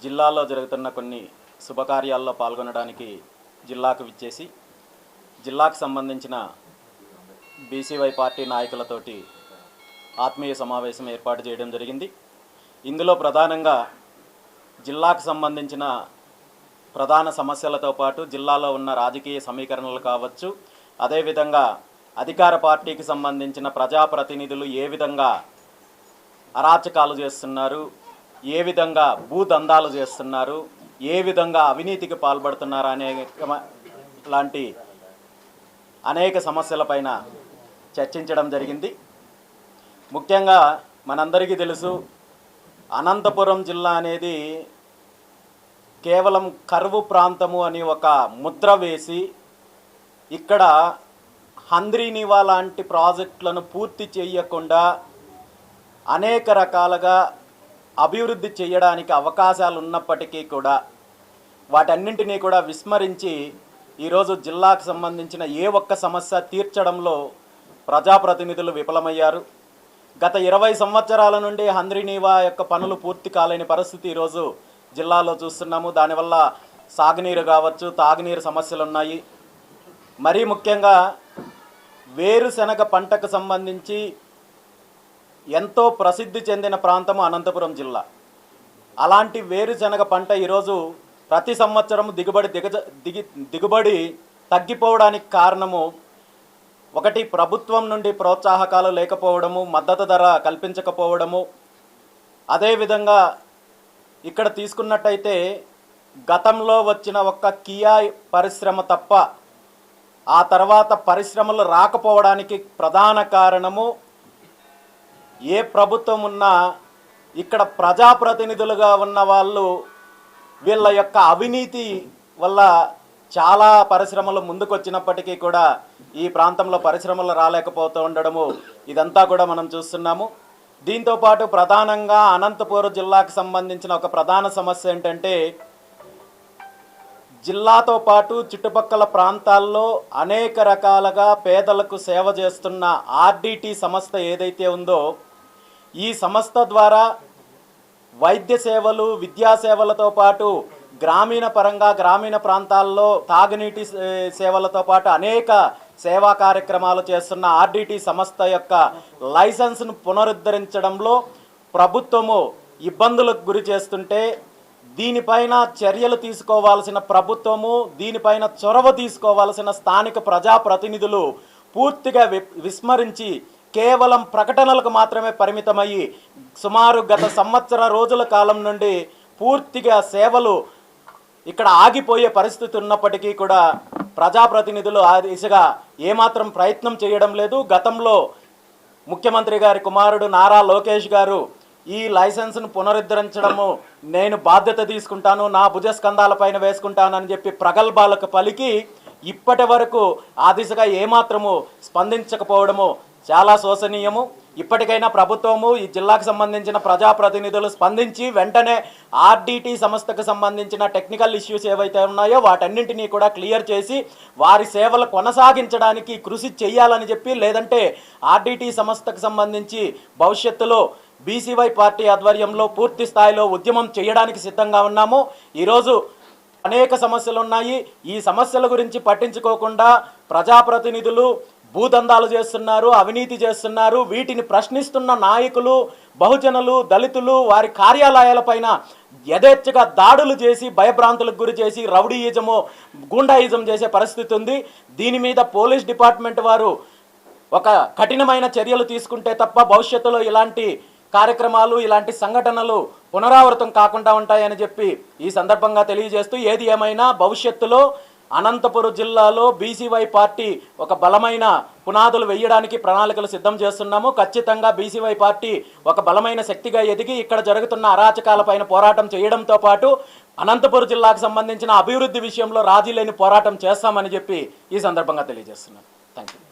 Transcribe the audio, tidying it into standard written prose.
జిల్లాలో జరుగుతున్న కొన్ని శుభకార్యాల్లో పాల్గొనడానికి జిల్లాకు విచ్చేసి జిల్లాకు సంబంధించిన బీసీవై పార్టీ నాయకులతోటి ఆత్మీయ సమావేశం ఏర్పాటు చేయడం జరిగింది. ఇందులో ప్రధానంగా జిల్లాకు సంబంధించిన ప్రధాన సమస్యలతో పాటు జిల్లాలో ఉన్న రాజకీయ సమీకరణలు కావచ్చు, అదేవిధంగా అధికార పార్టీకి సంబంధించిన ప్రజాప్రతినిధులు ఏ విధంగా అరాచకాలు చేస్తున్నారు, ఏ విధంగా భూదందాలు చేస్తున్నారు, ఏ విధంగా అవినీతికి పాల్పడుతున్నారు అనే లాంటి అనేక సమస్యలపైన చర్చించడం జరిగింది. ముఖ్యంగా మనందరికీ తెలుసు, అనంతపురం జిల్లా అనేది కేవలం కరువు ప్రాంతము అని ఒక ముద్ర వేసి ఇక్కడ హంద్రీనివా లాంటి ప్రాజెక్టులను పూర్తి చేయకుండా అనేక రకాలుగా అభివృద్ధి చేయడానికి అవకాశాలు ఉన్నప్పటికీ కూడా వాటన్నింటినీ కూడా విస్మరించి ఈరోజు జిల్లాకు సంబంధించిన ఏ ఒక్క సమస్య తీర్చడంలో ప్రజాప్రతినిధులు విఫలమయ్యారు. గత 20 సంవత్సరాల నుండి హంద్రీనివా యొక్క పనులు పూర్తి కాలేని పరిస్థితి ఈరోజు జిల్లాలో చూస్తున్నాము. దానివల్ల సాగునీరు కావచ్చు, తాగునీరు సమస్యలు ఉన్నాయి. మరీ ముఖ్యంగా వేరుశెనగ పంటకు సంబంధించి ఎంతో ప్రసిద్ధి చెందిన ప్రాంతము అనంతపురం జిల్లా. అలాంటి వేరుశెనగ పంట ఈరోజు ప్రతి సంవత్సరం దిగుబడి తగ్గిపోవడానికి కారణము ఒకటి, ప్రభుత్వం నుండి ప్రోత్సాహకాలు లేకపోవడము, మద్దతు ధర కల్పించకపోవడము. అదేవిధంగా ఇక్కడ తీసుకున్నట్టయితే గతంలో వచ్చిన ఒక్క కియా పరిశ్రమ తప్ప ఆ తర్వాత పరిశ్రమలు రాకపోవడానికి ప్రధాన కారణము ఏ ప్రభుత్వం ఉన్నా ఇక్కడ ప్రజాప్రతినిధులుగా ఉన్న వాళ్ళు వీళ్ళ యొక్క అవినీతి వల్ల చాలా పరిశ్రమలు ముందుకొచ్చినప్పటికీ కూడా ఈ ప్రాంతంలో పరిశ్రమలు రాలేకపోతూ ఉండడము ఇదంతా కూడా మనం చూస్తున్నాము. దీంతోపాటు ప్రధానంగా అనంతపురం జిల్లాకు సంబంధించిన ఒక ప్రధాన సమస్య ఏంటంటే, జిల్లాతో పాటు చుట్టుపక్కల ప్రాంతాల్లో అనేక రకాలుగా పేదలకు సేవ చేస్తున్న ఆర్డిటి సంస్థ ఏదైతే ఉందో ఈ సంస్థ ద్వారా వైద్య సేవలు, విద్యా సేవలతో పాటు గ్రామీణ ప్రాంతాల్లో తాగునీటి సేవలతో పాటు అనేక సేవా కార్యక్రమాలు చేస్తున్న ఆర్డిటి సంస్థ యొక్క లైసెన్స్ను పునరుద్ధరించడంలో ప్రభుత్వము ఇబ్బందులకు గురి చేస్తుంటే దీనిపైన చర్యలు తీసుకోవాల్సిన ప్రభుత్వము, దీనిపైన చొరవ తీసుకోవాల్సిన స్థానిక ప్రజాప్రతినిధులు పూర్తిగా విస్మరించి కేవలం ప్రకటనలకు మాత్రమే పరిమితమయ్యి సుమారు గత సంవత్సర రోజుల కాలం నుండి పూర్తిగా సేవలు ఇక్కడ ఆగిపోయే పరిస్థితి ఉన్నప్పటికీ కూడా ప్రజాప్రతినిధులు ఆ దిశగా ఏమాత్రం ప్రయత్నం చేయడం లేదు. గతంలో ముఖ్యమంత్రి గారి కుమారుడు నారా లోకేష్ గారు ఈ లైసెన్స్ను పునరుద్ధరించడము నేను బాధ్యత తీసుకుంటాను, నా భుజస్కంధాలపైన వేసుకుంటానని చెప్పి ప్రగల్భాలకు పలికి ఇప్పటి వరకు ఆ దిశగా ఏమాత్రము స్పందించకపోవడము చాలా శోచనీయము. ఇప్పటికైనా ప్రభుత్వము ఈ జిల్లాకు సంబంధించిన ప్రజాప్రతినిధులు స్పందించి వెంటనే ఆర్డిటి సంస్థకు సంబంధించిన టెక్నికల్ ఇష్యూస్ ఏవైతే ఉన్నాయో వాటన్నింటినీ కూడా క్లియర్ చేసి వారి సేవలు కొనసాగించడానికి కృషి చేయాలని చెప్పి, లేదంటే ఆర్డిటి సంస్థకు సంబంధించి భవిష్యత్తులో బీసీవై పార్టీ ఆధ్వర్యంలో పూర్తి స్థాయిలో ఉద్యమం చేయడానికి సిద్ధంగా ఉన్నాము. ఈరోజు అనేక సమస్యలు ఉన్నాయి. ఈ సమస్యల గురించి పట్టించుకోకుండా ప్రజాప్రతినిధులు భూదందాలు చేస్తున్నారు, అవినీతి చేస్తున్నారు. వీటిని ప్రశ్నిస్తున్న నాయకులు, బహుజనులు, దళితులు వారి కార్యాలయాలపైన యథేచ్ఛగా దాడులు చేసి భయభ్రాంతులకు గురి చేసి రౌడీయిజము, గూండాయిజం చేసే పరిస్థితి ఉంది. దీని మీద పోలీస్ డిపార్ట్మెంట్ వారు ఒక కఠినమైన చర్యలు తీసుకుంటే తప్ప భవిష్యత్తులో ఇలాంటి కార్యక్రమాలు, ఇలాంటి సంఘటనలు పునరావృతం కాకుండా ఉంటాయని చెప్పి ఈ సందర్భంగా తెలియజేస్తూ, ఏది ఏమైనా భవిష్యత్తులో అనంతపురం జిల్లాలో బీసీవై పార్టీ ఒక బలమైన పునాదులు వేయడానికి ప్రణాళికలు సిద్ధం చేస్తున్నాము. ఖచ్చితంగా బీసీవై పార్టీ ఒక బలమైన శక్తిగా ఎదిగి ఇక్కడ జరుగుతున్న అరాచకాలపైన పోరాటం చేయడంతో పాటు అనంతపురం జిల్లాకు సంబంధించిన అభివృద్ధి విషయంలో రాజీ లేని పోరాటం చేస్తామని చెప్పి ఈ సందర్భంగా తెలియజేస్తున్నాను. Thank you.